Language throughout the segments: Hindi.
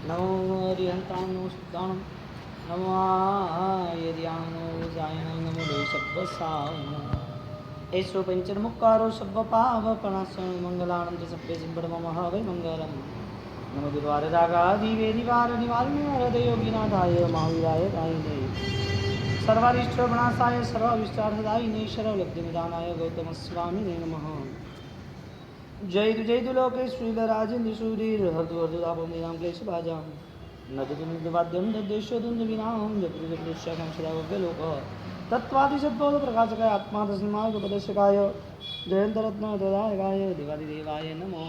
नमो हरिहंतां नमो शुद्धाणं नमो आयर्याणो जायणं नमो देशभ्यसां ऐसो पंचर्मुक्कारो सब्बपावपणासं मंगलानं च सभ्य सिंबडमः वै मंगलम् नमो दुर्वाररागादिवेदिवारनिवारणयोगिनाथाय महावीराय दायिने सर्वारिष्टविनाशाय सर्वाविष्टार्थदायिने सर्वलब्धिनिदानाय गौतमस्वामिने नमः। जय लोकेश्वरी राजेन्द्र सूरीर हरदुर्दापमीनां क्लेशभाजां नदुवाद्यं दद्देश्योदुन्दविनां जगृजगृष्यां सदाव्यलोक तत्त्वादिशद्बोधप्रकाशकाय आत्मा तस्मार्गप्रदर्शकाय जयन्तरत्नदायकाय देवादिदेवाय नमो।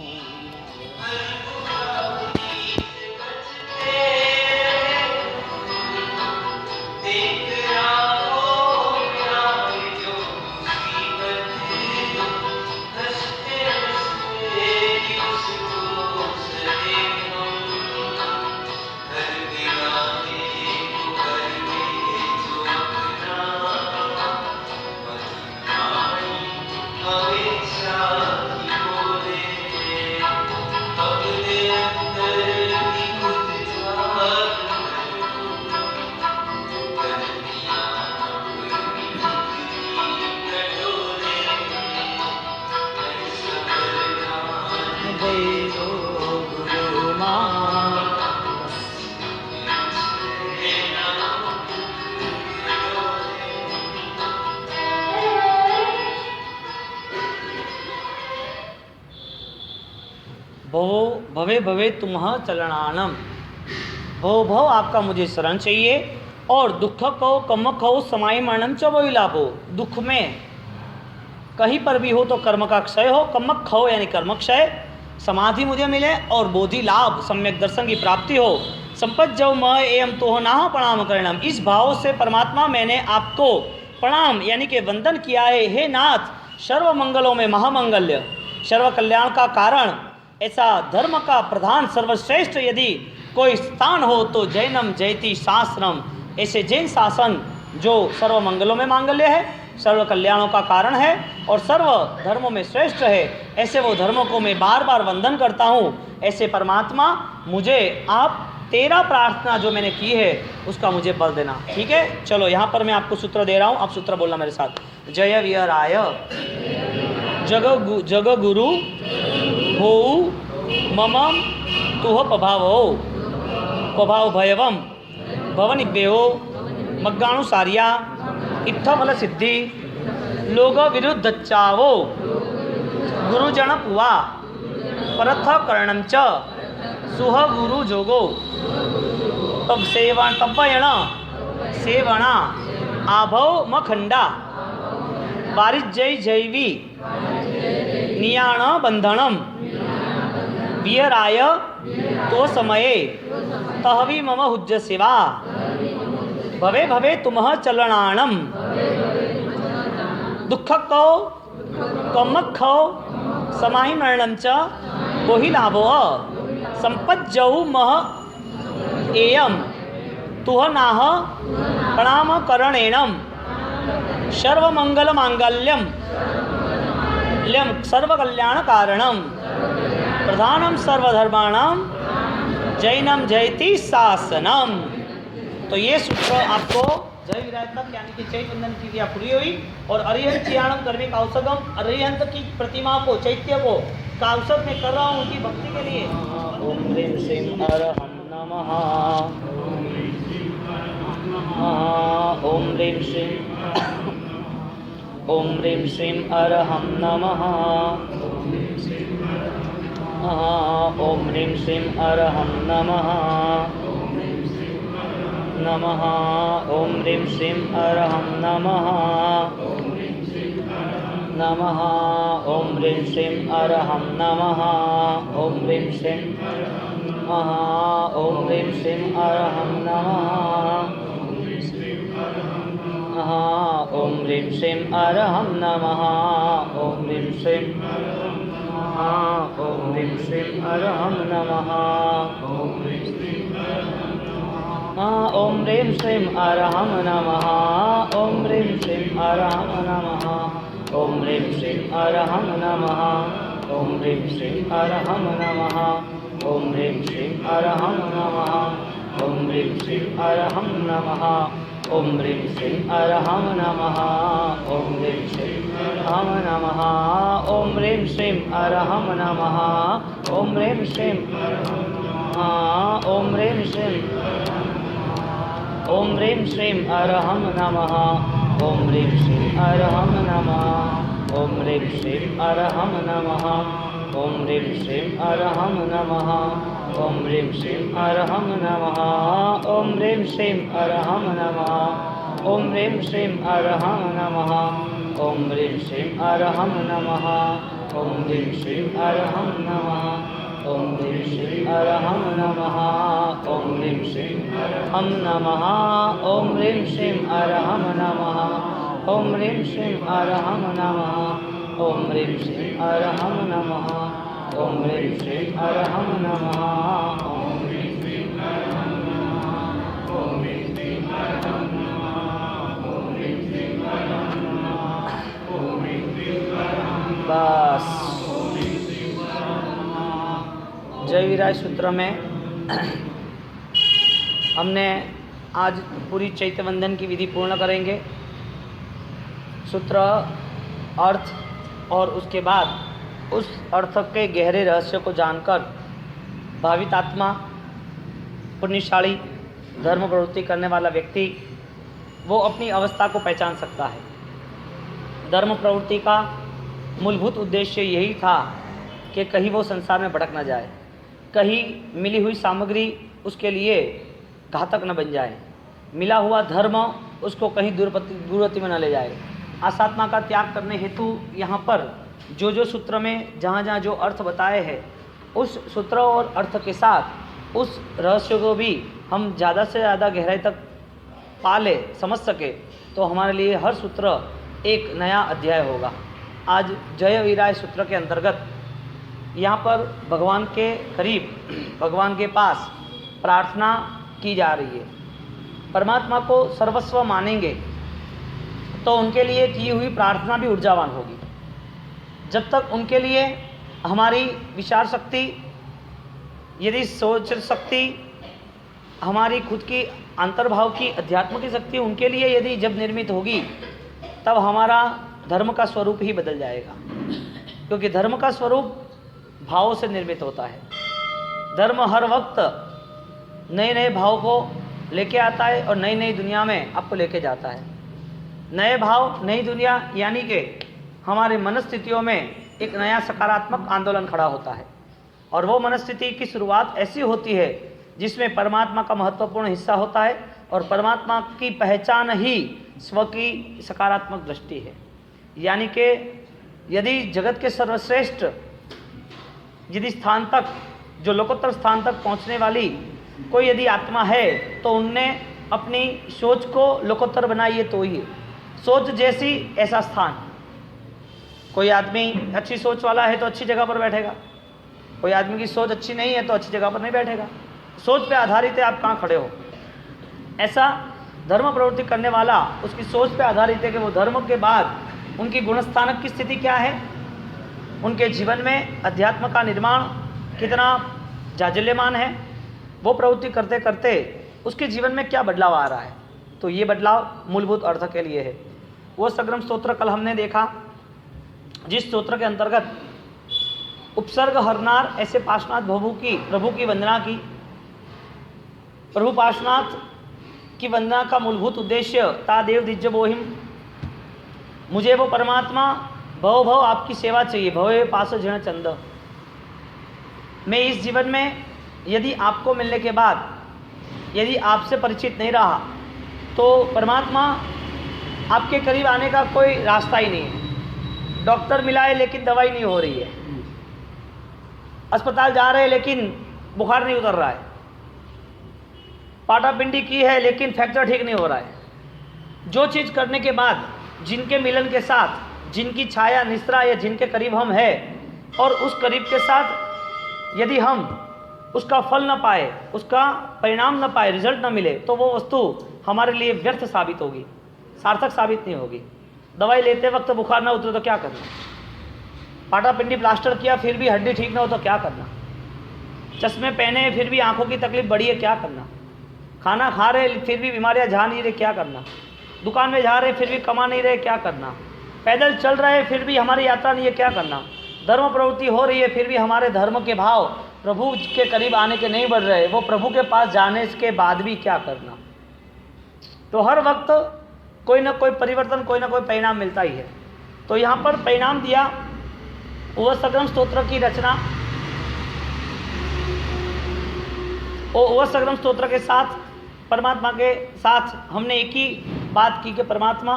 भवे भवे तुम्ह चलनानम, भव भव आपका मुझे शरण चाहिए और दुख को कम खो समाई मरणम च वही लाभो। दुख में कहीं पर भी हो तो कर्म का क्षय हो, कमक खो यानी कर्म क्षय, समाधि मुझे मिले और बोधि लाभ सम्यक दर्शन की प्राप्ति हो। संपत जो म एम तो ना प्रणाम करणम, इस भाव से परमात्मा मैंने आपको प्रणाम यानी कि वंदन किया है। हे नाथ, सर्व मंगलों में महामंगल्य, सर्व कल्याण का कारण, ऐसा धर्म का प्रधान सर्वश्रेष्ठ यदि कोई स्थान हो तो जैनम जयति शास्त्रम, ऐसे जैन शासन जो सर्व मंगलों में मांगल्य है, सर्व कल्याणों का कारण है और सर्व धर्मों में श्रेष्ठ है, ऐसे वो धर्मों को मैं बार बार वंदन करता हूँ। ऐसे परमात्मा मुझे आप तेरा प्रार्थना जो मैंने की है उसका मुझे बल देना। ठीक है, चलो यहाँ पर मैं आपको सूत्र दे रहा हूँ, आप सूत्र बोलना मेरे साथ। जय वीराय जग गुरु हो मम तुह पभाव भयवम भवनिभ्यो मग्गाणुसार्या इत्थफल सिद्धि लोग विरुद्धच्चावो गुरुजन पुवा परथ कर्णम च सुह गुरु जोगो तब तपयण सेवणा आभव मखंडा वारिजय जैवी नियाण बंधनम वियराय तो समये तहवी मम हुज्ज सेवा भवे भवे तुम्ह चलनानम दुख को कमक खो समाहि मरणम च वही लाभो संपज्जौ मह एयम तुह नाह प्रणाम करणेनम सर्वमंगल मांगल्यम सर्वकल्याण कारणम प्रधानम सर्वधर्माणाम जैनम जयति शासनम। तो ये सूत्र आपको जय विराय तक यानी कि चैत वंदन की क्रिया पूरी हुई और अरिहंत चियाणम कर्मी कौशगम, अरिहंत की प्रतिमा को, चैत्य को कौशग में कर रहा हूँ उनकी भक्ति के लिए। ओम ह्रीं श्रीं अरहं नमः, ओम ह्रीं श्रीं अरहं नमः, ओम ह्रीं श्रीं अरहं नमः नमः, ओम ह्रीं श्रीं अरहं नमः नमः, ओम ह्रीं श्रीं अरहं नमः, ओम ह्रीं श्रीं ओम ह्रीं श्रीं अरहं नमः, ओम ह्रीं श्रीं अरहं नमः, ओम ह्रीं श्रीं ओम ह्रीं श्रीं अरहं नमः, ओम ह्रीं श्रीं अरहं नमः, ओम ह्रीं श्रीं अरहं नमः, ओम ह्रीं श्रीं अरहं नमः, ओम ह्रीं श्रीं अरहं नमः, ओम ह्रीं श्रीं अरहं नमः। ओम ह्रीं श्रीं अरहं नमः। ओम ह्रीं श्रीं अरहं नमः। ओम ह्रीं श्रीं अरहं नमः। ओम ह्रीं श्रीं अरहं नमः। ओम ह्रीं श्रीं ओम ह्रीं श्रीं ओम ह्रीं श्रीं अरहं नमः। ओम ह्रीं श्रीं अरहं नमः। ओम ह्रीं श्रीं अरहं नमः। ओम ह्रीं श्रीं अरहं नमः। ओम ह्रीं श्रीं अरहं नमः। ओम ह्रीं श्रीं अरहं नमः। ओम ह्रीं श्रीं अरहं नमः। ओम ह्रीं श्रीं अरहं नमः। ओम ह्रीं श्रीं अरहं नमः। ओम ह्रीं श्रीं अरहं नमः। ओम ह्रीं श्रीं अरहं नमः। ओम ह्रीं श्रीं अरहं नमः। ओम ह्रीं श्रीं अरहं नमः। ओम ह्रीं श्रीं अरहं नमः। ओम ह्रीं श्रीं अरहं नमः। ओम ह्रीं श्रीं अरहं नमः। ओम ह्रीं श्रीं अरहं नमः। ओम ह्रीं श्रीं अरहं नमः। ओम ह्रीं श्रीं अरहं नमः। बस जय वीराय सूत्र में हमने आज पूरी चैत्यवंदन की विधि पूर्ण करेंगे। सूत्र अर्थ और उसके बाद उस अर्थ के गहरे रहस्य को जानकर भावित आत्मा, पुण्यशाली, धर्म प्रवृत्ति करने वाला व्यक्ति वो अपनी अवस्था को पहचान सकता है। धर्म प्रवृत्ति का मूलभूत उद्देश्य यही था कि कहीं वो संसार में भटक न जाए, कहीं मिली हुई सामग्री उसके लिए घातक न बन जाए, मिला हुआ धर्म उसको कहीं दुर्गति में न ले जाए। आसात्मा का त्याग करने हेतु यहाँ पर जो सूत्र में जहाँ जो अर्थ बताए हैं, उस सूत्र और अर्थ के साथ उस रहस्य को भी हम ज़्यादा से ज़्यादा गहराई तक पा ले, समझ सके, तो हमारे लिए हर सूत्र एक नया अध्याय होगा। आज जय वीराय सूत्र के अंतर्गत यहाँ पर भगवान के करीब, भगवान के पास प्रार्थना की जा रही है। परमात्मा को सर्वस्व मानेंगे तो उनके लिए की हुई प्रार्थना भी ऊर्जावान होगी। जब तक उनके लिए हमारी विचार शक्ति, यदि सोच शक्ति, हमारी खुद की अंतर्भाव की, अध्यात्म की शक्ति उनके लिए यदि जब निर्मित होगी, तब हमारा धर्म का स्वरूप ही बदल जाएगा। क्योंकि धर्म का स्वरूप भावों से निर्मित होता है। धर्म हर वक्त नए नए भाव को लेके आता है और नई नई दुनिया में आपको लेके जाता है। नए भाव, नई दुनिया, यानी कि हमारे मनस्थितियों में एक नया सकारात्मक आंदोलन खड़ा होता है। और वो मनस्थिति की शुरुआत ऐसी होती है जिसमें परमात्मा का महत्वपूर्ण हिस्सा होता है और परमात्मा की पहचान ही स्व की सकारात्मक दृष्टि है। यानी कि यदि जगत के सर्वश्रेष्ठ यदि स्थान तक, जो लोकोत्तर स्थान तक पहुंचने वाली कोई यदि आत्मा है, तो उनने अपनी सोच को लोकोत्तर बनाई है। तो ही सोच जैसी ऐसा स्थान। कोई आदमी अच्छी सोच वाला है तो अच्छी जगह पर बैठेगा, कोई आदमी की सोच अच्छी नहीं है तो अच्छी जगह पर नहीं बैठेगा। सोच पे आधारित है आप कहाँ खड़े हो। ऐसा धर्म प्रवृत्ति करने वाला उसकी सोच पे आधारित है कि वो धर्म के बाद उनकी गुणस्थानक की स्थिति क्या है, उनके जीवन में अध्यात्म का निर्माण कितना जाजल्यमान है, वो प्रवृत्ति करते करते उसके जीवन में क्या बदलाव आ रहा है। तो ये बदलाव मूलभूत अर्थ के लिए है। वो सग्रम स्तोत्र कल हमने देखा, जिस स्तोत्र के अंतर्गत उपसर्ग हरनार ऐसे पार्श्वनाथ प्रभु की वंदना की। प्रभु पार्श्वनाथ की वंदना का मूलभूत उद्देश्य तादेव दिज्ज बोहिम, मुझे वो परमात्मा भव भव आपकी सेवा चाहिए, भवे पास जन चंद। मैं इस जीवन में यदि आपको मिलने के बाद यदि आपसे परिचित नहीं रहा तो परमात्मा आपके करीब आने का कोई रास्ता ही नहीं है। डॉक्टर मिला है लेकिन दवाई नहीं हो रही है, अस्पताल जा रहे हैं लेकिन बुखार नहीं उतर रहा है, पाटापिंडी की है लेकिन फ्रैक्चर ठीक नहीं हो रहा है। जो चीज़ करने के बाद जिनके मिलन के साथ, जिनकी छाया निश्रा या जिनके करीब हम हैं और उस करीब के साथ यदि हम उसका फल न पाए, उसका परिणाम न पाए, रिजल्ट न मिले, तो वो वस्तु हमारे लिए व्यर्थ साबित होगी, सार्थक साबित नहीं होगी। दवाई लेते वक्त बुखार ना उतरे तो क्या करना, पाटापिंडी प्लास्टर किया फिर भी हड्डी ठीक ना हो तो क्या करना। चश्मे पहने फिर भी आंखों की तकलीफ बढ़ी है, क्या करना? खाना खा रहे फिर भी बीमारियां जा नहीं रहे, क्या करना? दुकान में जा रहे फिर भी कमा नहीं रहे, क्या करना? पैदल चल रहे फिर भी हमारी यात्रा नहीं है, क्या करना? धर्म प्रवृत्ति हो रही है फिर भी हमारे धर्म के भाव प्रभु के करीब आने के नहीं बढ़ रहे, वो प्रभु के पास जाने के बाद भी क्या करना? तो हर वक्त कोई ना कोई परिवर्तन, कोई ना कोई परिणाम मिलता ही है। तो यहाँ पर परिणाम दिया वह सगम स्तोत्र की रचना, वह सगम स्तोत्र के साथ परमात्मा के साथ हमने एक ही बात की कि परमात्मा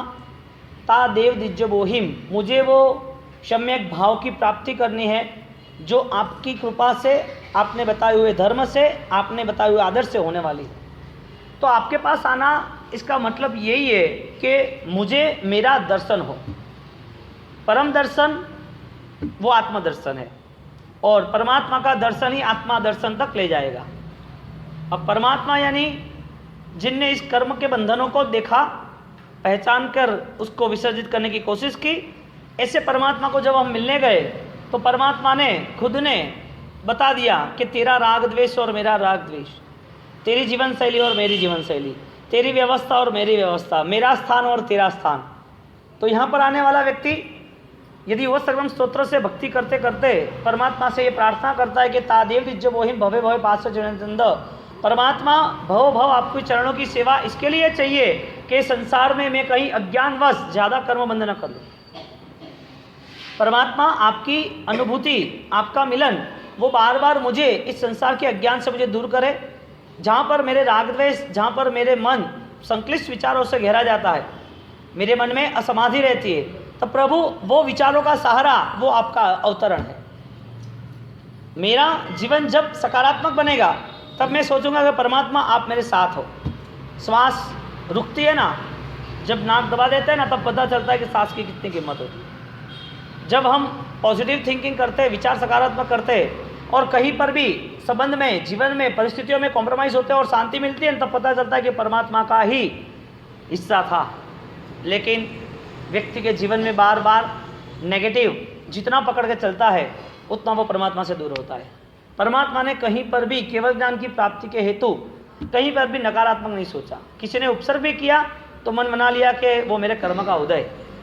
ता देव दिज्य बोहिम, मुझे वो सम्यक भाव की प्राप्ति करनी है जो आपकी कृपा से, आपने बताए हुए धर्म से, आपने बताए हुए आदर्श से होने वाली है। तो आपके पास आना इसका मतलब यही है कि मुझे मेरा दर्शन हो। परम दर्शन वो आत्मदर्शन है और परमात्मा का दर्शन ही आत्मा दर्शन तक ले जाएगा। अब परमात्मा यानी जिनने इस कर्म के बंधनों को देखा, पहचान कर उसको विसर्जित करने की कोशिश की, ऐसे परमात्मा को जब हम मिलने गए तो परमात्मा ने खुद ने बता दिया कि तेरा राग द्वेष और मेरा राग द्वेष, तेरी जीवन शैली और मेरी जीवन शैली, तेरी व्यवस्था और मेरी व्यवस्था, मेरा स्थान और तेरा स्थान। तो यहाँ पर आने वाला व्यक्ति यदि वो सगम स्तोत्र से भक्ति करते करते परमात्मा से ये प्रार्थना करता है कि तादेव दिज्य मोहिम भवे भवे पास चंद, परमात्मा भव भव आपकी चरणों की सेवा इसके लिए चाहिए कि संसार में मैं कहीं अज्ञानवश ज़्यादा कर्म बंध न कर लूँ। परमात्मा आपकी अनुभूति, आपका मिलन वो बार बार मुझे इस संसार के अज्ञान से मुझे दूर करे। जहाँ पर मेरे राग द्वेष, जहाँ पर मेरे मन संक्लिष्ट विचारों से घेरा जाता है, मेरे मन में असमाधि रहती है, तो प्रभु वो विचारों का सहारा वो आपका अवतरण है। मेरा जीवन जब सकारात्मक बनेगा तब मैं सोचूंगा कि परमात्मा आप मेरे साथ हो। श्वास रुकती है ना, जब नाक दबा देते हैं ना, तब पता चलता है कि सांस की कितनी कीमत होती है। जब हम पॉजिटिव थिंकिंग करते हैं, विचार सकारात्मक करते हैं और कहीं पर भी संबंध में, जीवन में, परिस्थितियों में कॉम्प्रोमाइज़ होते हैं और शांति मिलती है, तब पता चलता है कि परमात्मा का ही हिस्सा था। लेकिन व्यक्ति के जीवन में बार बार नेगेटिव जितना पकड़ के चलता है उतना वो परमात्मा से दूर होता है। परमात्मा ने कहीं पर भी केवल ज्ञान की प्राप्ति के हेतु कहीं पर भी नकारात्मक नहीं सोचा। किसी ने उपसर्ग भी किया तो मन बना लिया कि वो मेरे कर्म का उदय,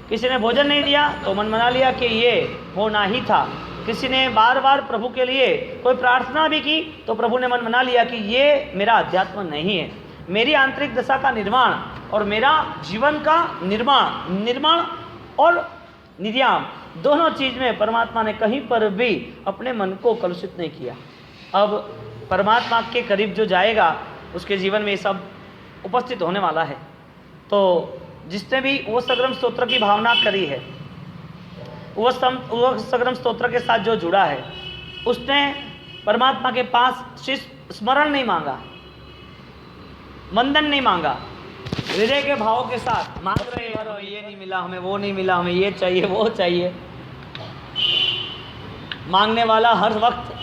किसी ने भोजन नहीं दिया तो मन बना लिया कि ये होना ही था, किसी ने बार बार प्रभु के लिए कोई प्रार्थना भी की तो प्रभु ने मन बना लिया कि ये मेरा अध्यात्म नहीं है। मेरी आंतरिक दशा का निर्माण और मेरा जीवन का निर्माण और निर्याम दोनों चीज़ में परमात्मा ने कहीं पर भी अपने मन को कलुषित नहीं किया। अब परमात्मा के करीब जो जाएगा उसके जीवन में ये सब उपस्थित होने वाला है। तो जिसने भी वो सगम स्तोत्र की भावना करी है, वो सगम स्तोत्र के साथ जो जुड़ा है, उसने परमात्मा के पास स्मरण नहीं मांगा, वंदन नहीं मांगा, हृदय के भावों के साथ मांग रहे हो, ये नहीं मिला हमें, वो नहीं मिला हमें, ये चाहिए वो चाहिए। मांगने वाला हर वक्त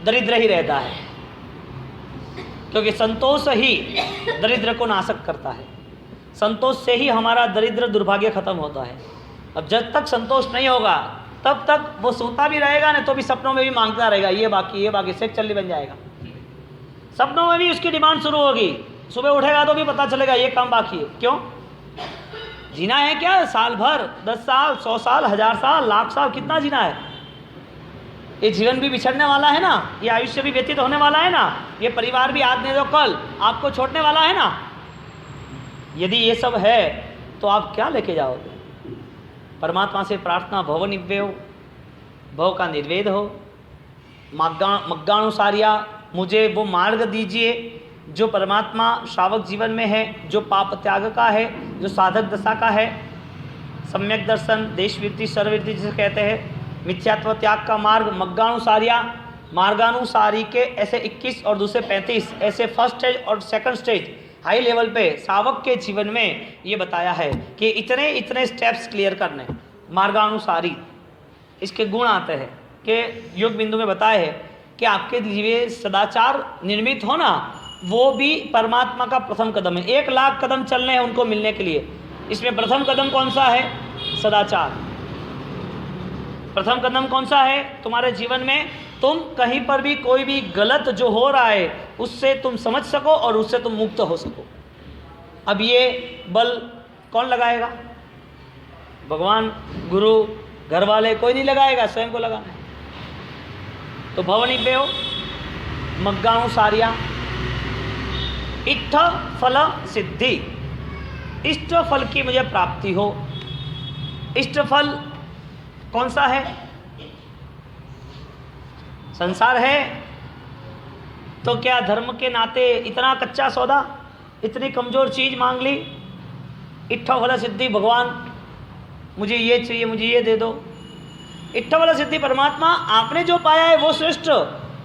दरिद्र ही रहता है, क्योंकि संतोष ही दरिद्र को नाशक करता है। संतोष से ही हमारा दरिद्र दुर्भाग्य खत्म होता है। अब जब तक संतोष नहीं होगा तब तक वो सोता भी रहेगा ना, तो भी सपनों में भी मांगता रहेगा, ये बाकी से चल्ली बन जाएगा। सपनों में भी उसकी डिमांड शुरू होगी, सुबह उठेगा तो भी पता चलेगा ये काम बाकी है। क्यों? जीना है क्या? साल भर, 10 साल, 100 साल, 1000 साल, लाख साल, कितना जीना है? ये जीवन भी बिछड़ने वाला है ना, ये आयुष्य भी व्यतीत होने वाला है ना, ये परिवार भी आज नहीं तो कल आपको छोड़ने वाला है ना। यदि ये सब है तो आप क्या लेके जाओगे? परमात्मा से प्रार्थना भव निव्य हो, भव का निर्वेद हो, मग्गानुसारिया, मुझे वो मार्ग दीजिए जो परमात्मा श्रावक जीवन में है, जो पाप त्याग का है, जो साधक दशा का है। सम्यक दर्शन, देशवृत्ति, सर्ववृत्ति जिसे कहते हैं, मिथ्यात्व त्याग का मार्ग, मग्गानुसारिया, मार्गानुसारी के ऐसे 21 और दूसरे 35 ऐसे फर्स्ट स्टेज और सेकंड स्टेज हाई लेवल पे सावक के जीवन में ये बताया है कि इतने स्टेप्स क्लियर करने। मार्गानुसारी इसके गुण आते हैं कि योग बिंदु में बताया है कि आपके लिए सदाचार निर्मित होना वो भी परमात्मा का प्रथम कदम है। 1 लाख कदम चलने हैं उनको मिलने के लिए, इसमें प्रथम कदम कौन सा है? सदाचार। प्रथम कदम कौन सा है? तुम्हारे जीवन में तुम कहीं पर भी कोई भी गलत जो हो रहा है उससे तुम समझ सको और उससे तुम मुक्त हो सको। अब ये बल कौन लगाएगा? भगवान, गुरु, घर वाले, कोई नहीं लगाएगा, स्वयं को लगाना है। तो भवनी पे हो मग्गाणु सारिया इष्ट फल सिद्धि, इष्ट फल की मुझे प्राप्ति हो। इष्ट फल कौन सा है? संसार है तो क्या धर्म के नाते इतना कच्चा सौदा, इतनी कमजोर चीज मांग ली? इष्ट फल सिद्धि, भगवान मुझे ये चाहिए, मुझे ये दे दो। इष्ट फल सिद्धि परमात्मा, आपने जो पाया है वो श्रेष्ठ,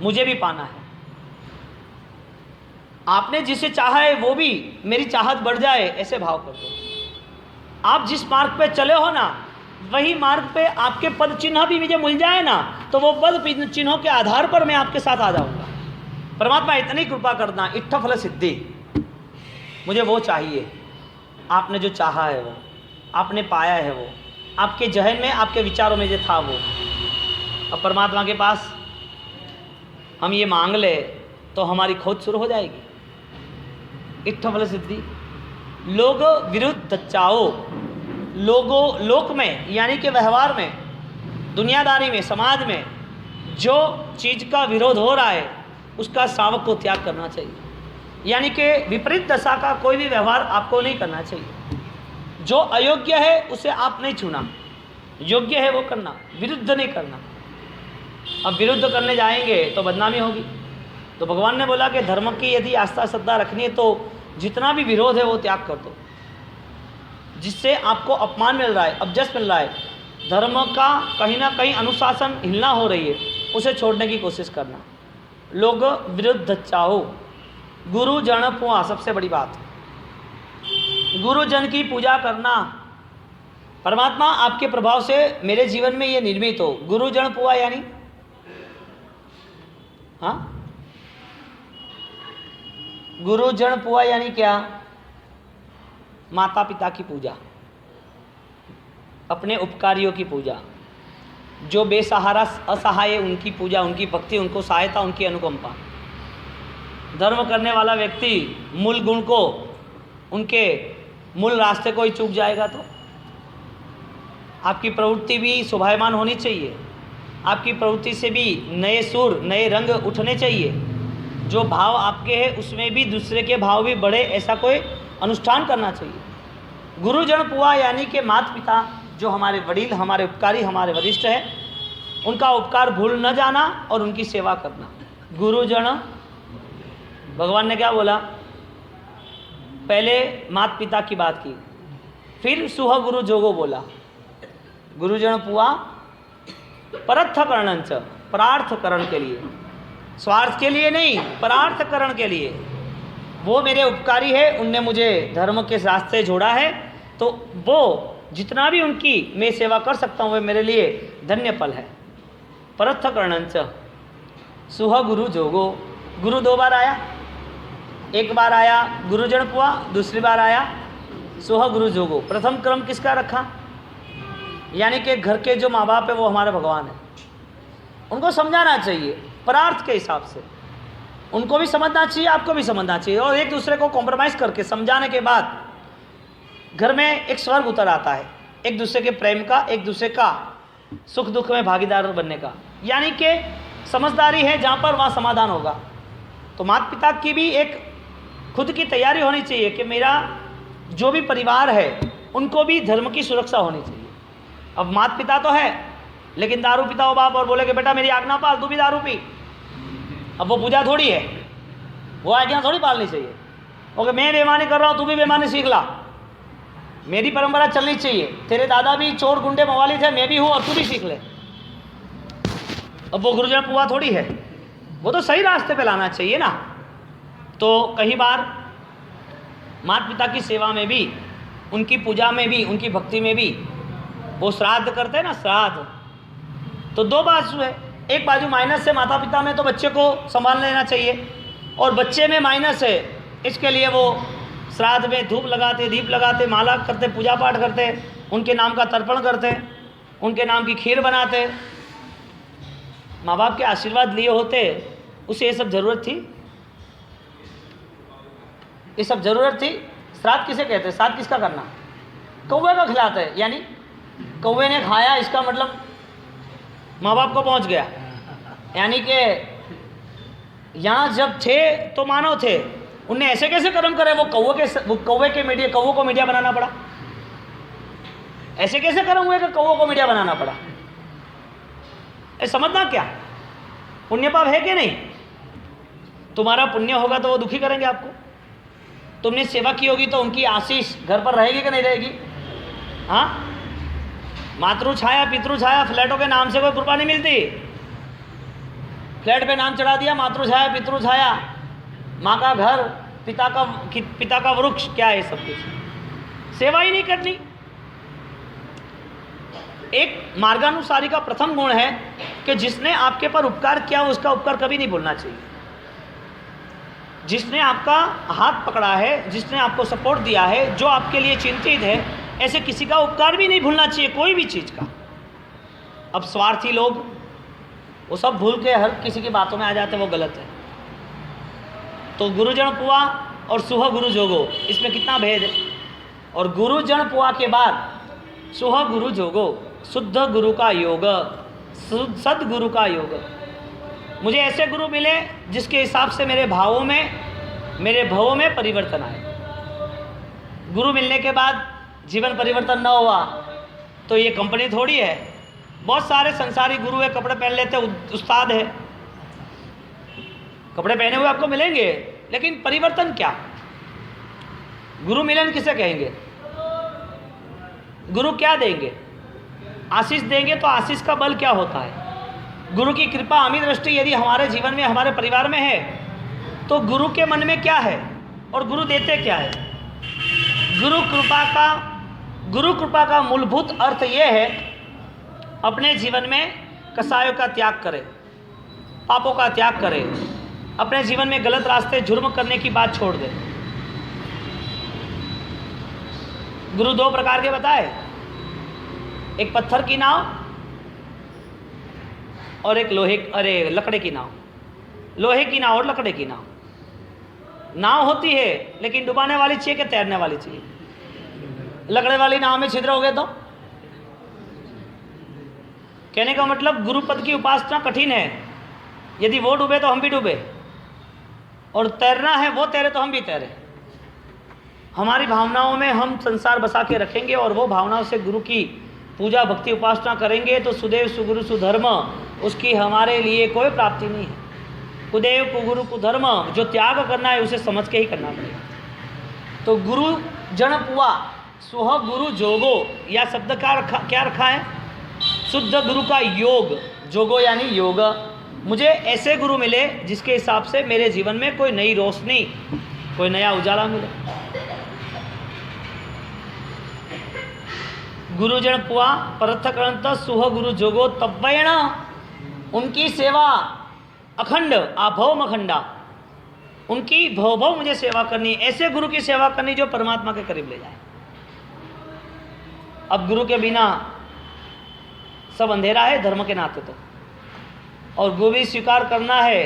मुझे भी पाना है। आपने जिसे चाहा है वो भी मेरी चाहत बढ़ जाए, ऐसे भाव कर दो। आप जिस मार्ग पे चले हो ना, वही मार्ग पे आपके पद चिन्ह भी मुझे मिल जाए ना, तो वो पद चिन्हों के आधार पर मैं आपके साथ आ जाऊंगा। परमात्मा इतनी कृपा करना, इष्ट फल सिद्धि, मुझे वो चाहिए। आपने जो चाहा है वो, आपने पाया है वो, आपके जहन में, आपके विचारों में जो था वो। अब परमात्मा के पास हम ये मांग ले तो हमारी खोज शुरू हो जाएगी। इष्ट फल सिद्धि, लोग विरुद्ध चाओ, लोगों लोक में यानी कि व्यवहार में, दुनियादारी में, समाज में जो चीज़ का विरोध हो रहा है उसका सावक को त्याग करना चाहिए। यानी कि विपरीत दशा का कोई भी व्यवहार आपको नहीं करना चाहिए। जो अयोग्य है उसे आप नहीं छूना, योग्य है वो करना, विरुद्ध नहीं करना। अब विरुद्ध करने जाएंगे तो बदनामी होगी। तो भगवान ने बोला कि धर्म की यदि आस्था श्रद्धा रखनी है तो जितना भी विरोध है वो त्याग कर दो। जिससे आपको अपमान मिल रहा है, अपजस मिल रहा है, धर्म का कहीं ना कहीं अनुशासन हिलना हो रही है, उसे छोड़ने की कोशिश करना। लोग विरुद्ध चाहो, गुरु जन पुआ, सबसे बड़ी बात, गुरुजन की पूजा करना। परमात्मा आपके प्रभाव से मेरे जीवन में ये निर्मित हो। गुरुजन पुआ यानी, हाँ, गुरुजन पुआ यानी क्या? माता पिता की पूजा, अपने उपकारियों की पूजा, जो बेसहारा असहाय उनकी पूजा, उनकी भक्ति, उनको सहायता, उनकी अनुकंपा। धर्म करने वाला व्यक्ति मूल गुण को, उनके मूल रास्ते को ही चूक जाएगा तो आपकी प्रवृत्ति भी शोभायमान होनी चाहिए। आपकी प्रवृत्ति से भी नए सुर, नए रंग उठने चाहिए। जो भाव आपके हैं उसमें भी दूसरे के भाव भी बढ़े, ऐसा कोई अनुष्ठान करना चाहिए। गुरुजन पुआ यानी कि माता पिता, जो हमारे वडील, हमारे उपकारी, हमारे वरिष्ठ हैं, उनका उपकार भूल न जाना और उनकी सेवा करना। गुरुजन, भगवान ने क्या बोला? पहले माता पिता की बात की, फिर सुह गुरु जोगो बोला। गुरुजन पुआ परर्थकरणंच, प्रार्थकरण के लिए, स्वार्थ के लिए नहीं, परार्थकरण के लिए। वो मेरे उपकारी है, उनने मुझे धर्म के रास्ते जोड़ा है, तो वो जितना भी उनकी मैं सेवा कर सकता हूँ वो मेरे लिए धन्य फल है। परर्थकरणंच सुह गुरु जोगो, गुरु दो बार आया, एक बार आया गुरुजन पुआ, दूसरी बार आया सुह गुरु जोगो। प्रथम क्रम किसका रखा? यानी कि घर के जो माँ बाप है वो हमारे भगवान है, उनको समझाना चाहिए परार्थ के हिसाब से। उनको भी समझना चाहिए, आपको भी समझना चाहिए, और एक दूसरे को कॉम्प्रोमाइज़ करके समझाने के बाद घर में एक स्वर्ग उतर आता है, एक दूसरे के प्रेम का, एक दूसरे का सुख दुख में भागीदार बनने का। यानी कि समझदारी है जहाँ पर वहाँ समाधान होगा। तो माता पिता की भी एक खुद की तैयारी होनी चाहिए कि मेरा जो भी परिवार है उनको भी धर्म की सुरक्षा होनी चाहिए। अब माता पिता तो है, लेकिन दारू पीता हो बाप और बोले कि बेटा मेरी आज्ञा पाल, तू भी दारू पी। अब वो पूजा थोड़ी है, वो आज्ञा थोड़ी पालनी चाहिए। ओके, मैं बेईमानी कर रहा हूँ, तू भी बेईमानी सीख ला, मेरी परंपरा चलनी चाहिए। तेरे दादा भी चोर गुंडे मवाली थे, मैं भी हूँ, और तू भी सीख ले। अब वो गुरुजन पुआ थोड़ी है, वो तो सही रास्ते पे लाना चाहिए ना। तो कई बार माता पिता की सेवा में भी, उनकी पूजा में भी, उनकी भक्ति में भी, वो श्राद्ध करते हैं ना, श्राद्ध, तो दो बाजू है। एक बाजू माइनस है माता पिता में, तो बच्चे को संभाल लेना चाहिए, और बच्चे में माइनस है, इसके लिए वो श्राद्ध में धूप लगाते, दीप लगाते, माला करते, पूजा पाठ करते, उनके नाम का तर्पण करते, उनके नाम की खीर बनाते। माँ बाप के आशीर्वाद लिए होते उसे ये सब जरूरत थी? ये सब जरूरत थी? श्राद्ध किसे कहते हैं? श्राद्ध किसका करना? कौवे का खिलाते हैं, यानी कौवे ने खाया इसका मतलब माँ बाप को पहुँच गया। यानी कि यहाँ जब थे तो मानव थे, उनने ऐसे कैसे कर्म करे वो कौवे को मीडिया बनाना पड़ा? ऐसे कैसे कर्म हुए कि कौवों को मीडिया बनाना पड़ा? ये समझना क्या? पुण्य पाप है कि नहीं? तुम्हारा पुण्य होगा तो वो दुखी करेंगे आपको। तुमने सेवा की होगी तो उनकी आशीष घर पर रहेगी कि नहीं रहेगी? हाँ, मातृ छाया पितृ छाया, फ्लैटों के नाम से कोई कृपा नहीं मिलती। फ्लैट पे नाम चढ़ा दिया मातृ छाया पितृ छाया, माँ का घर, पिता का वृक्ष, क्या है सब कुछ? सेवा ही नहीं करनी। एक मार्गानुसारी का प्रथम गुण है कि जिसने आपके पर उपकार किया उसका उपकार कभी नहीं भूलना चाहिए। जिसने आपका हाथ पकड़ा है, जिसने आपको सपोर्ट दिया है, जो आपके लिए चिंतित है, ऐसे किसी का उपकार भी नहीं भूलना चाहिए, कोई भी चीज़ का। अब स्वार्थी लोग वो सब भूल के हर किसी की बातों में आ जाते हैं, वो गलत है। तो गुरुजन पुआ और सुह गुरु जोगो, इसमें कितना भेद है? और गुरुजन पुआ के बाद सुह गुरु जोगो, शुद्ध गुरु का योग, सदगुरु का योग। मुझे ऐसे गुरु मिले जिसके हिसाब से मेरे भवों में परिवर्तन आए। गुरु मिलने के बाद जीवन परिवर्तन न हुआ तो ये कंपनी थोड़ी है। बहुत सारे संसारी गुरु है, कपड़े पहन लेते, उस्ताद है, कपड़े पहने हुए आपको मिलेंगे, लेकिन परिवर्तन क्या? गुरु मिलन किसे कहेंगे? गुरु क्या देंगे? आशीष देंगे तो आशीष का बल क्या होता है? गुरु की कृपा अमी दृष्टि यदि हमारे जीवन में, हमारे परिवार में है तो गुरु के मन में क्या है और गुरु देते क्या है? गुरु कृपा का मूलभूत अर्थ यह है, अपने जीवन में कसायों का त्याग करें, पापों का त्याग करें, अपने जीवन में गलत रास्ते जुर्म करने की बात छोड़ दें। गुरु दो प्रकार के बताए, एक पत्थर की नाव और एक लकड़े की नाव। लोहे की नाव और लकड़े की नाव। नाव होती है लेकिन डुबाने वाली चाहिए कि तैरने वाली चाहिए? लकड़े वाली नाव में छिद्र हो गए तो? कहने का मतलब गुरु पद की उपासना कठिन है। यदि वो डूबे तो हम भी डूबे, और तैरना है वो तैरे तो हम भी तैरे। हमारी भावनाओं में हम संसार बसा के रखेंगे और वो भावनाओं से गुरु की पूजा भक्ति उपासना करेंगे तो सुदेव सुगुरु सुधर्म, उसकी हमारे लिए कोई प्राप्ति नहीं है। कुदेव कुगुरु कुधर्म, जो त्याग करना है उसे समझ के ही करना पड़ेगा। तो गुरु जन पुआ सुह गुरु जोगो, या शब्द क्या रखा है? शुद्ध गुरु का योग, जोगो यानी योग। मुझे ऐसे गुरु मिले जिसके हिसाब से मेरे जीवन में कोई नई रोशनी, कोई नया उजाला मिले। गुरुजन पुआ परथकरंत सुह गुरु जोगो तब्बयण, उनकी सेवा अखंड आभव अखंडा, उनकी भव मुझे सेवा करनी, ऐसे गुरु की सेवा करनी जो परमात्मा के करीब ले जाए। अब गुरु के बिना सब अंधेरा है धर्म के नाते तो, और गुरु भी स्वीकार करना है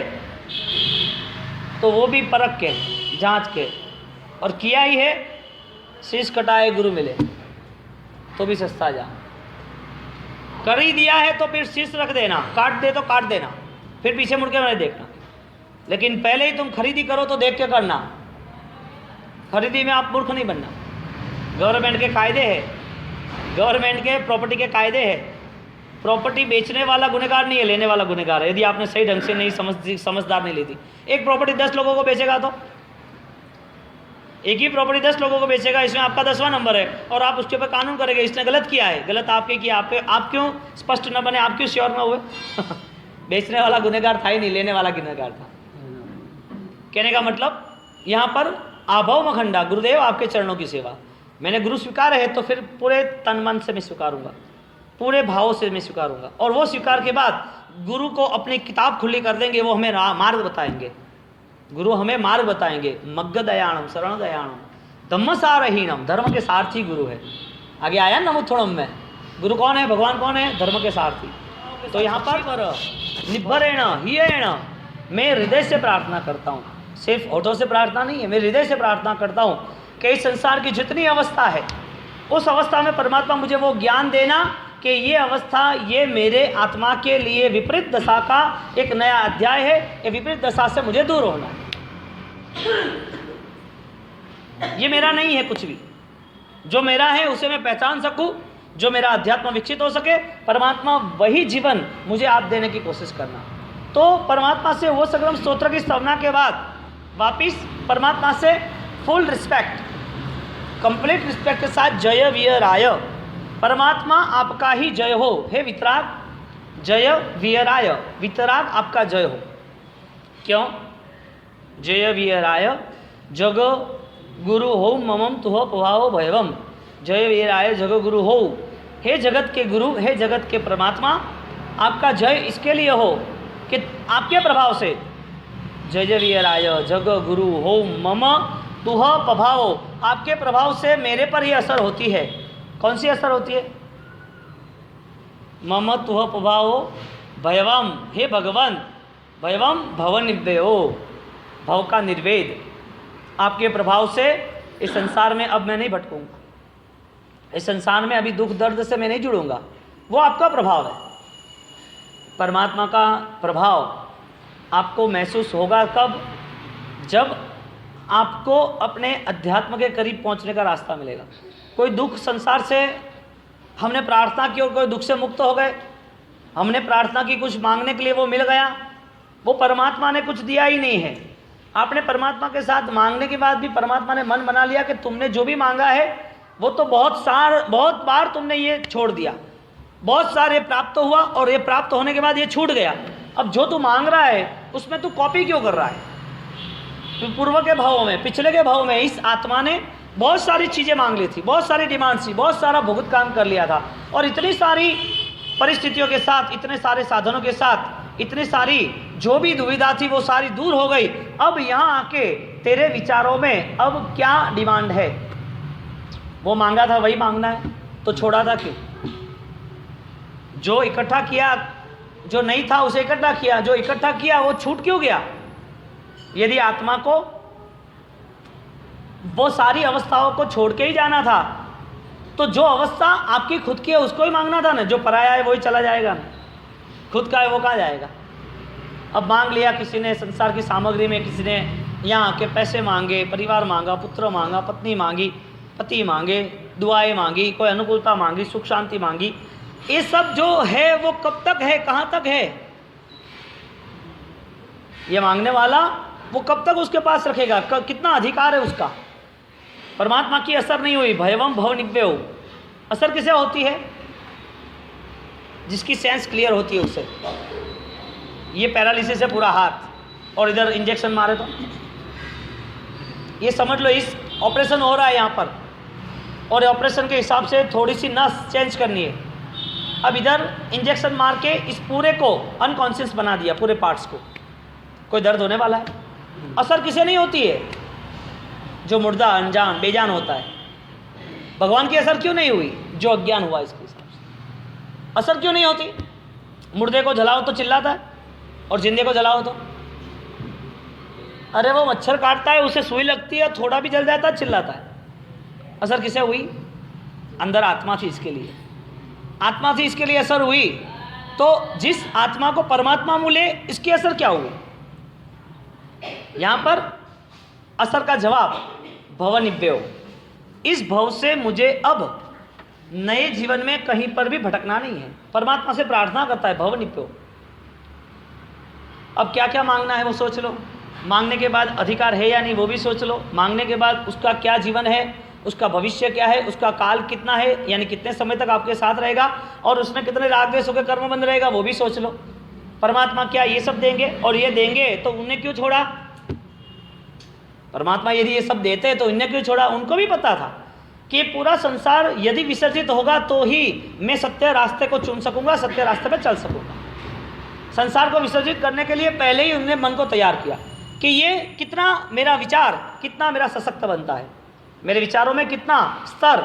तो वो भी परख के जांच के, और किया ही है, शीश कटाए गुरु मिले तो भी सस्ता जा, कर ही दिया है तो फिर शीश रख देना, काट दे तो काट देना, फिर पीछे मुड़ के नहीं देखना। लेकिन पहले ही तुम खरीदी करो तो देख के करना। खरीदी में आप मूर्ख नहीं बनना। गवर्नमेंट के कायदे है, गवर्नमेंट के प्रॉपर्टी के कायदे है। प्रॉपर्टी बेचने वाला गुनहगार नहीं है, लेने वाला गुनहगार है। यदि आपने सही ढंग से नहीं समझदार नहीं ली थी। एक प्रॉपर्टी 10 लोगों को बेचेगा तो एक ही प्रॉपर्टी 10 लोगों को बेचेगा, इसमें आपका 10वां नंबर है और आप उसके ऊपर कानून करेंगे इसने गलत किया है, गलत आपके किया, आप क्यों स्पष्ट न बने, आप क्यों श्योर न हुए? बेचने वाला गुनहगार था ही नहीं, लेने वाला गुनहगार था। कहने का मतलब यहाँ पर आभव मखंडा, गुरुदेव आपके चरणों की सेवा। मैंने गुरु स्वीकार है तो फिर पूरे तन मन से मैं स्वीकारूंगा, पूरे भावों से मैं स्वीकारूंगा। और वो स्वीकार के बाद गुरु को अपनी किताब खुली कर देंगे, वो हमें मार्ग बताएंगे। गुरु हमें मार्ग बताएंगे। मग्ग दयाणम शरण दयाणम धम्म सारहीणम, धर्म के सारथी गुरु है। आगे आया नमुत्थोणम में। गुरु कौन है? भगवान कौन है? धर्म के सारथी। तो यहाँ पर निब्बरेण हियेण, मैं हृदय से प्रार्थना करता हूँ, सिर्फ होठों से प्रार्थना नहीं है, मैं हृदय से प्रार्थना करता हूँ कि इस संसार की जितनी अवस्था है उस अवस्था में परमात्मा मुझे वो ज्ञान देना कि ये अवस्था ये मेरे आत्मा के लिए विपरीत दशा का एक नया अध्याय है, ये विपरीत दशा से मुझे दूर होना है, ये मेरा नहीं है कुछ भी, जो मेरा है उसे मैं पहचान सकूं, जो मेरा अध्यात्म विकसित हो सके, परमात्मा वही जीवन मुझे आप देने की कोशिश करना। तो परमात्मा से वो सगरम स्तोत्र की स्तवना के बाद वापिस परमात्मा से फुल रिस्पेक्ट, कंप्लीट रिस्पेक्ट के साथ जय वीराय, परमात्मा आपका ही जय हो, हे वितराग, जय वीराय, वितराग आपका जय हो। क्यों? जय वीराय जग गुरु हो ममम तुह पभाव भयवम, जय वीराय जग गुरु हो, हे जगत के गुरु, हे जगत के परमात्मा, आपका जय इसके लिए हो कि आपके प्रभाव से, जय जय वीराय जग गुरु हो मम तुह पभाव, आपके प्रभाव से मेरे पर ही असर होती है। कौन सी असर होती है? मम तुह पभाव भयवम, हे भगवान, भयवम भव निव्ययो, भव का निर्वेद, आपके प्रभाव से इस संसार में अब मैं नहीं भटकूंगा, इस संसार में अभी दुख दर्द से मैं नहीं जुड़ूंगा, वो आपका प्रभाव है। परमात्मा का प्रभाव आपको महसूस होगा कब? जब आपको अपने अध्यात्म के करीब पहुंचने का रास्ता मिलेगा। कोई दुख संसार से हमने प्रार्थना की और कोई दुख से मुक्त हो गए, हमने प्रार्थना की कुछ मांगने के लिए वो मिल गया, वो परमात्मा ने कुछ दिया ही नहीं है। आपने परमात्मा के साथ मांगने के बाद भी परमात्मा ने मन बना लिया कि तुमने जो भी मांगा है वो तो बहुत बार तुमने ये छोड़ दिया, बहुत सारे प्राप्त हुआ और ये प्राप्त होने के बाद ये छूट गया, अब जो तू मांग रहा है उसमें तू कॉपी क्यों कर रहा है? पूर्व के भावों में, पिछले के भाव में इस आत्मा ने बहुत सारी चीज़ें मांग ली थी, बहुत सारी डिमांड्स थी, बहुत सारा भुगत काम कर लिया था, और इतनी सारी परिस्थितियों के साथ, इतने सारे साधनों के साथ, इतनी सारी जो भी दुविधा थी वो सारी दूर हो गई। अब यहाँ आके तेरे विचारों में अब क्या डिमांड है? वो मांगा था वही मांगना है, तो छोड़ा था क्यों? जो इकट्ठा किया, जो नहीं था उसे इकट्ठा किया, जो इकट्ठा किया वो छूट क्यों गया? यदि आत्मा को वो सारी अवस्थाओं को छोड़ के ही जाना था तो जो अवस्था आपकी खुद की है उसको ही मांगना था ना, जो पराया है वही चला जाएगा ना, खुद का है वो कहाँ जाएगा? अब मांग लिया किसी ने संसार की सामग्री में, किसी ने यहाँ आके पैसे मांगे, परिवार मांगा, पुत्र मांगा, पत्नी मांगी, पति मांगे, दुआएं मांगी, कोई अनुकूलता मांगी, सुख शांति मांगी, ये सब जो है वो कब तक है, कहाँ तक है? ये मांगने वाला वो कब तक उसके पास रखेगा? कितना अधिकार है उसका? परमात्मा की असर नहीं हुई, भयवम भव निव्यो। असर किसे होती है? जिसकी सेंस क्लियर होती है उसे। ये पैरालिसिस है पूरा हाथ और इधर इंजेक्शन मारे तो ये समझ लो इस ऑपरेशन हो रहा है यहाँ पर, और ऑपरेशन के हिसाब से थोड़ी सी नस चेंज करनी है। अब इधर इंजेक्शन मार के इस पूरे को अनकॉन्शियस बना दिया, पूरे पार्ट्स को। कोई दर्द होने वाला है? असर किसे नहीं होती है? जो मुर्दा अनजान बेजान होता है। भगवान की असर क्यों नहीं हुई? जो अज्ञान हुआ इसके हिसाब से। असर क्यों नहीं होती? मुर्दे को जलाओ तो चिल्लाता है और जिंदे को जलाओ तो, अरे वो मच्छर काटता है, उसे सुई लगती है, थोड़ा भी जल जाता है, चिल्लाता है। असर किसे हुई? अंदर आत्मा थी इसके लिए, आत्मा थी इसके लिए असर हुई। तो जिस आत्मा को परमात्मा मिले इसकी असर क्या हुई? यहां पर असर का जवाब भव निव्यो। इस भव से मुझे अब नए जीवन में कहीं पर भी भटकना नहीं है। परमात्मा से प्रार्थना करता है भव निव्यो। अब क्या क्या मांगना है वो सोच लो, मांगने के बाद अधिकार है या नहीं वो भी सोच लो, मांगने के बाद उसका क्या जीवन है, उसका भविष्य क्या है, उसका काल कितना है, यानी कितने समय तक आपके साथ रहेगा, और उसमें कितने राग द्वेष होकर कर्म बंद रहेगा वो भी सोच लो। परमात्मा क्या ये सब देंगे, और ये देंगे तो उन्हें क्यों छोड़ा? परमात्मा यदि ये सब देते हैं तो इन्हें क्यों छोड़ा? उनको भी पता था कि पूरा संसार यदि विसर्जित होगा तो ही मैं सत्य रास्ते को चुन सकूंगा, सत्य रास्ते पर चल सकूंगा। संसार को विसर्जित करने के लिए पहले ही उन्होंने मन को तैयार किया कि ये कितना मेरा विचार, कितना मेरा सशक्त बनता है, मेरे विचारों में कितना स्तर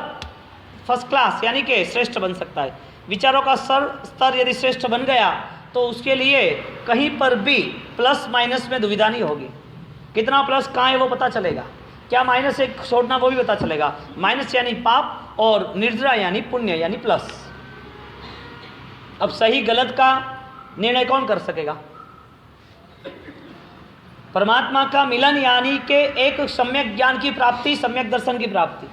फर्स्ट क्लास यानी कि श्रेष्ठ बन सकता है। विचारों का स्तर यदि श्रेष्ठ बन गया तो उसके लिए कहीं पर भी प्लस माइनस में दुविधा नहीं होगी। कितना प्लस कहाँ है वो पता चलेगा, क्या माइनस एक छोड़ना वो भी पता चलेगा। माइनस यानी पाप और निर्जरा यानी पुण्य यानी प्लस। अब सही गलत का निर्णय कौन कर सकेगा? परमात्मा का मिलन यानी कि एक सम्यक ज्ञान की प्राप्ति, सम्यक दर्शन की प्राप्ति।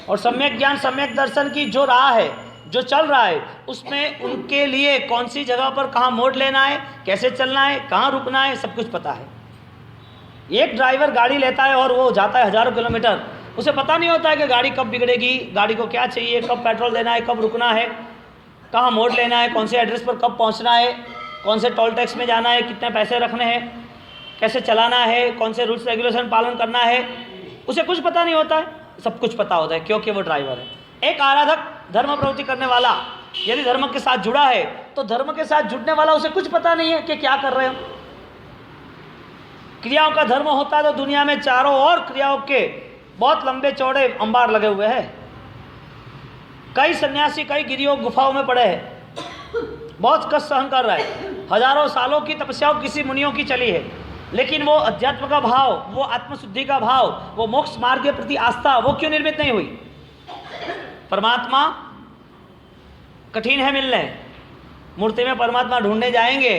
और सम्यक ज्ञान सम्यक दर्शन की जो राह है, जो चल रहा है, उसमें उनके लिए कौन सी जगह पर कहाँ मोड़ लेना है, कैसे चलना है, कहाँ रुकना है, सब कुछ पता है। एक ड्राइवर गाड़ी लेता है और वो जाता है हज़ारों किलोमीटर, उसे पता नहीं होता है कि गाड़ी कब बिगड़ेगी, गाड़ी को क्या चाहिए, कब पेट्रोल देना है, कब रुकना है, कहाँ मोड़ लेना है, कौन से एड्रेस पर कब पहुँचना है, कौन से टोल टैक्स में जाना है, कितने पैसे रखने हैं, कैसे चलाना है, कौन से रूल्स रेगुलेशन पालन करना है, उसे कुछ पता नहीं होता है। सब कुछ पता होता है क्योंकि वो ड्राइवर है। एक आराधक, धर्म प्रवृत्ति करने वाला यदि धर्म के साथ जुड़ा है तो धर्म के साथ जुड़ने वाला उसे कुछ पता नहीं है कि क्या कर रहे हो। क्रियाओं का धर्म होता है तो दुनिया में चारों ओर क्रियाओं के बहुत लंबे चौड़े अंबार लगे हुए हैं। कई सन्यासी कई गिरियों गुफाओं में पड़े हैं, बहुत कष्ट सहन कर रहे हैं। हजारों सालों की तपस्याओं किसी मुनियों की चली है, लेकिन वो अध्यात्म का भाव, वो आत्मशुद्धि का भाव, वो मोक्ष मार्ग के प्रति आस्था, वो क्यों निर्मित नहीं हुई? परमात्मा कठिन है मिलने। मूर्ति में परमात्मा ढूंढने जाएंगे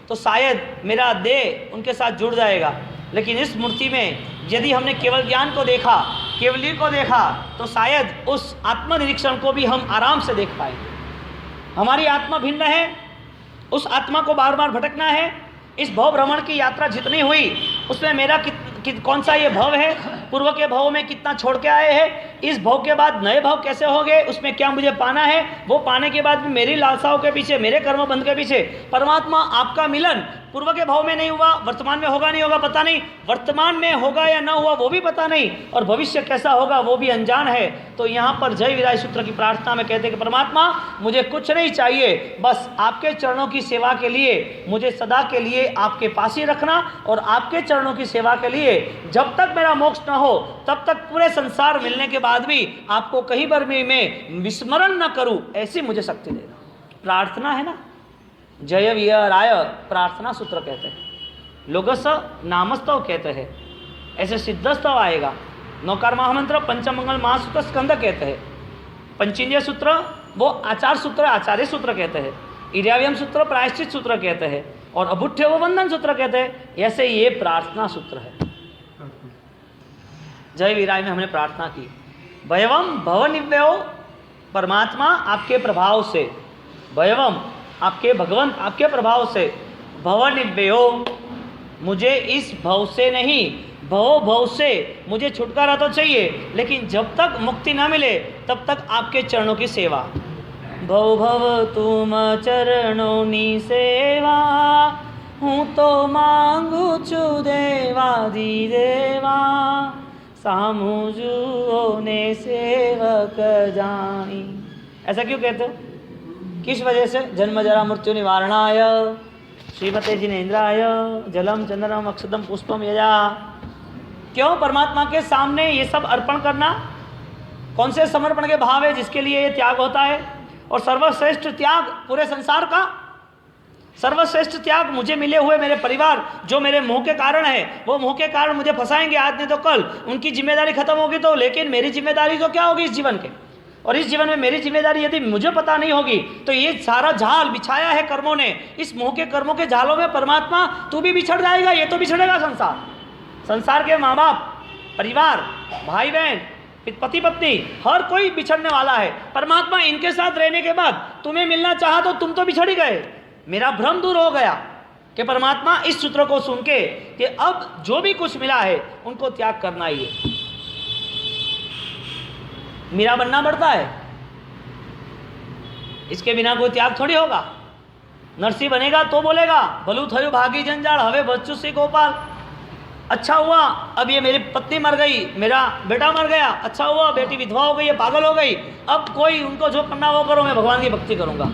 तो शायद मेरा देह उनके साथ जुड़ जाएगा, लेकिन इस मूर्ति में यदि हमने केवल ज्ञान को देखा, केवली को देखा, तो शायद उस आत्मनिरीक्षण को भी हम आराम से देख पाएंगे। हमारी आत्मा भिन्न है, उस आत्मा को बार बार भटकना है। इस भव भ्रमण की यात्रा जितनी हुई उसमें मेरा कौन सा ये भव है, पूर्व के भव में कितना छोड़ के आए हैं, इस भव के बाद नए भव कैसे हो गए, उसमें क्या मुझे पाना है, वो पाने के बाद भी मेरी लालसाओं के पीछे, मेरे कर्म बंध के पीछे। परमात्मा आपका मिलन पूर्व के भाव में नहीं हुआ, वर्तमान में होगा नहीं होगा पता नहीं, वर्तमान में होगा या ना हुआ वो भी पता नहीं, और भविष्य कैसा होगा वो भी अनजान है। तो यहाँ पर जय विराय सूत्र की प्रार्थना में कहते हैं कि परमात्मा मुझे कुछ नहीं चाहिए, बस आपके चरणों की सेवा के लिए मुझे सदा के लिए आपके पास ही रखना, और आपके चरणों की सेवा के लिए जब तक मेरा मोक्ष न हो तब तक पूरे संसार मिलने के बाद भी आपको कहीं पर भी मैं विस्मरण न करूं, ऐसी मुझे शक्ति देना। प्रार्थना है ना, जय विराय प्रार्थना सूत्र कहते हैं, लोगस नामस्तव कहते हैं, ऐसे सिद्धस्तव आएगा। नौकार महामंत्र पंचमंगल महासूत्र स्कंद कहते हैं, पंचेंद्रिय सूत्र वो आचार सूत्र आचार्य सूत्र कहते हैं, इर्याव्यम सूत्र प्रायश्चित सूत्र कहते हैं, और अभुठ्य वो वंदन सूत्र कहते हैं। ऐसे ये प्रार्थना सूत्र है। जय विराय में हमने प्रार्थना की, भयवम भवनिव्यो, परमात्मा आपके प्रभाव से, भयवम आपके भगवंत आपके प्रभाव से, भवनिव्यो मुझे इस भव से नहीं, भव से मुझे छुटकारा तो चाहिए, लेकिन जब तक मुक्ति ना मिले तब तक आपके चरणों की सेवा। भव भव तुम चरणों नी सेवा, हूँ तो मांगू छु देवादि देवा, सामू जुओ ने सेवक जानी। ऐसा क्यों कहते हो? किस वजह से? जन्म जरा मृत्यु निवारणाय श्रीमते जिनेन्द्राय जलम चंदनम अक्षतम पुष्पम यजा। क्यों परमात्मा के सामने ये सब अर्पण करना? कौन से समर्पण के भाव है जिसके लिए ये त्याग होता है? और सर्वश्रेष्ठ त्याग पूरे संसार का, सर्वश्रेष्ठ त्याग मुझे मिले हुए मेरे परिवार जो मेरे मुंह के कारण है, वो मुंह के कारण मुझे फंसाएंगे आज नहीं तो कल, उनकी जिम्मेदारी खत्म होगी तो, लेकिन मेरी जिम्मेदारी तो क्या होगी इस जीवन के, और इस जीवन में मेरी जिम्मेदारी यदि मुझे पता नहीं होगी तो ये सारा जाल बिछाया है कर्मों ने, इस मुंह के कर्मों के जालों में परमात्मा तू भी बिछड़ जाएगा, ये तो बिछड़ेगा संसार। संसार के माँ बाप, परिवार, भाई बहन, पति पत्नी, हर कोई बिछड़ने वाला है। परमात्मा इनके साथ रहने के बाद तुम्हें मिलना चाहा तो तुम तो बिछड़ ही गए। मेरा भ्रम दूर हो गया कि परमात्मा इस सूत्र को सुन के कि अब जो भी कुछ मिला है उनको त्याग करना ही है। मीरा बनना पड़ता है, इसके बिना कोई त्याग थोड़ी होगा। नरसी बनेगा तो बोलेगा भलू थयु भागी जंजाल हवे बच्चू से गोपाल, अच्छा हुआ अब ये मेरी पत्नी मर गई, मेरा बेटा मर गया, अच्छा हुआ बेटी विधवा हो गई, ये पागल हो गई, अब कोई उनको जो करना वो करो, मैं भगवान की भक्ति करूंगा।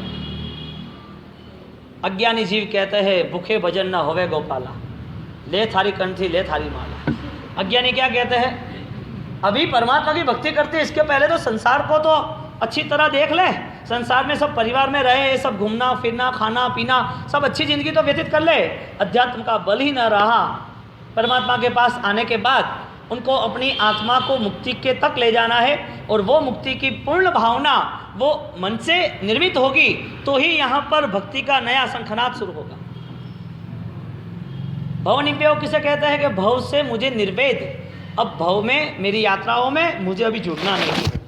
अज्ञानी जीव कहते हैं भूखे भजन न होवे गोपाला, ले थारी कंठी ले थारी माला। अज्ञानी क्या कहते हैं? अभी परमात्मा की भक्ति करते इसके पहले तो संसार को तो अच्छी तरह देख ले, संसार में सब परिवार में रहे, सब घूमना फिरना खाना पीना सब अच्छी ज़िंदगी तो व्यतीत कर ले, अध्यात्म का बल ही न रहा। परमात्मा के पास आने के बाद उनको अपनी आत्मा को मुक्ति के तक ले जाना है, और वो मुक्ति की पूर्ण भावना वो मन से निर्मित होगी तो ही यहाँ पर भक्ति का नया शंखनाद शुरू होगा। भव निव्यय किसे कहते हैं कि भव से मुझे निर्वेद, अब भव में मेरी यात्राओं में मुझे अभी जुड़ना नहीं है।